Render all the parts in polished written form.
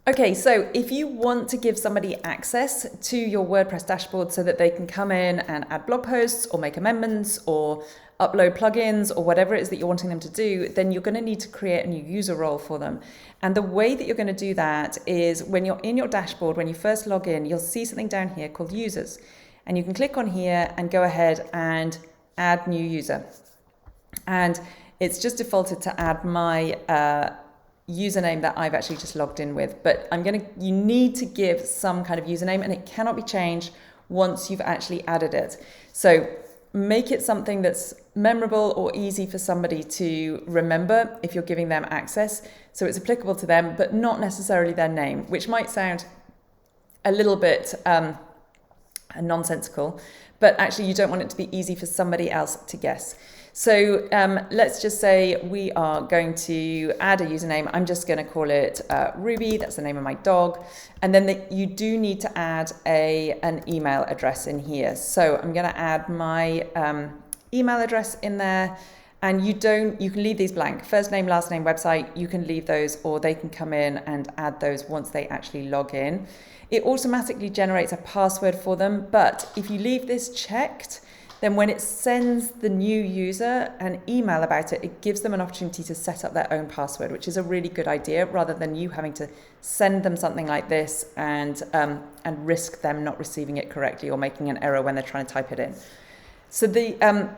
Okay, so if you want to give somebody access to your WordPress dashboard so that they can come in and add blog posts or make amendments or upload plugins or whatever it is that you're wanting them to do, then you're going to need to create a new user role for them. And the way that you're going to do that is when you're in your dashboard, when you first log in, you'll see something down here called users. And you can click on here and go ahead and add new user. And it's just defaulted to add my username that I've actually just logged in with, but you need to give some kind of username and it cannot be changed once you've actually added it. So make it something that's memorable or easy for somebody to remember if you're giving them access. So it's applicable to them, but not necessarily their name, which might sound a little bit nonsensical, but actually you don't want it to be easy for somebody else to guess. So let's just say we are going to add a username. I'm just going to call it Ruby. That's the name of my dog. And then you do need to add an email address in here. So I'm going to add my email address in there. And you can leave these blank. First name, last name, website, you can leave those, or they can come in and add those once they actually log in. It automatically generates a password for them, but if you leave this checked, then when it sends the new user an email about it, it gives them an opportunity to set up their own password, which is a really good idea, rather than you having to send them something like this and risk them not receiving it correctly or making an error when they're trying to type it in. So the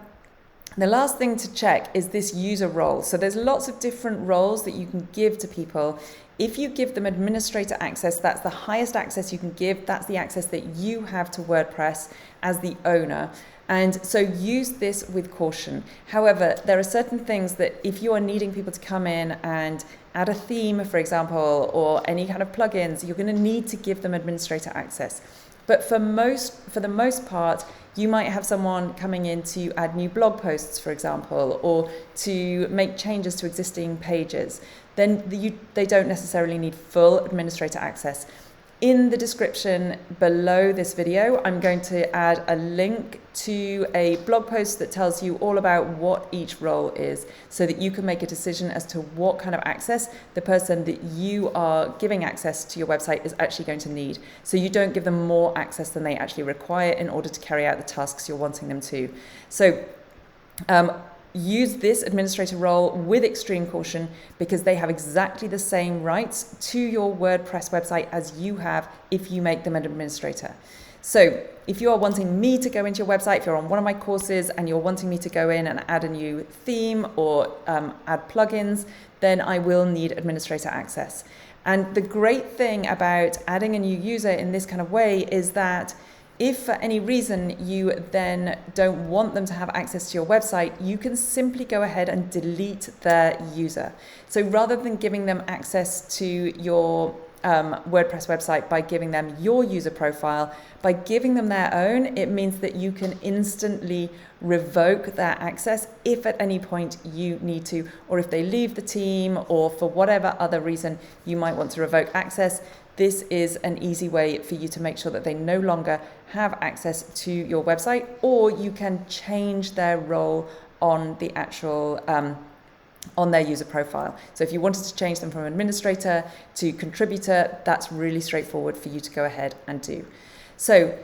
last thing to check is this user role. So there's lots of different roles that you can give to people. If you give them administrator access, that's the highest access you can give. That's the access that you have to WordPress as the owner. And so use this with caution. However, there are certain things that if you are needing people to come in and add a theme, for example, or any kind of plugins, you're going to need to give them administrator access. But for the most part, you might have someone coming in to add new blog posts, for example, or to make changes to existing pages. Then they don't necessarily need full administrator access. In the description below this video, I'm going to add a link to a blog post that tells you all about what each role is, so that you can make a decision as to what kind of access the person that you are giving access to your website is actually going to need. So you don't give them more access than they actually require in order to carry out the tasks you're wanting them to. So use this administrator role with extreme caution, because they have exactly the same rights to your WordPress website as you have if you make them an administrator. So if you are wanting me to go into your website, if you're on one of my courses and you're wanting me to go in and add a new theme or add plugins, then I will need administrator access. And the great thing about adding a new user in this kind of way is that if for any reason you then don't want them to have access to your website, you can simply go ahead and delete their user. So rather than giving them access to your WordPress website by giving them your user profile, by giving them their own, it means that you can instantly revoke their access if at any point you need to, or if they leave the team, or for whatever other reason you might want to revoke access. This is an easy way for you to make sure that they no longer have access to your website, or you can change their role on the actual on their user profile. So if you wanted to change them from administrator to contributor, that's really straightforward for you to go ahead and do. So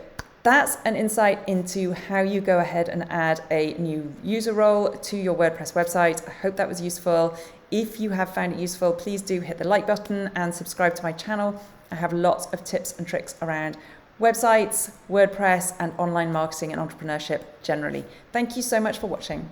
that's an insight into how you go ahead and add a new user role to your WordPress website. I hope that was useful. If you have found it useful, please do hit the like button and subscribe to my channel. I have lots of tips and tricks around websites, WordPress, and online marketing and entrepreneurship generally. Thank you so much for watching.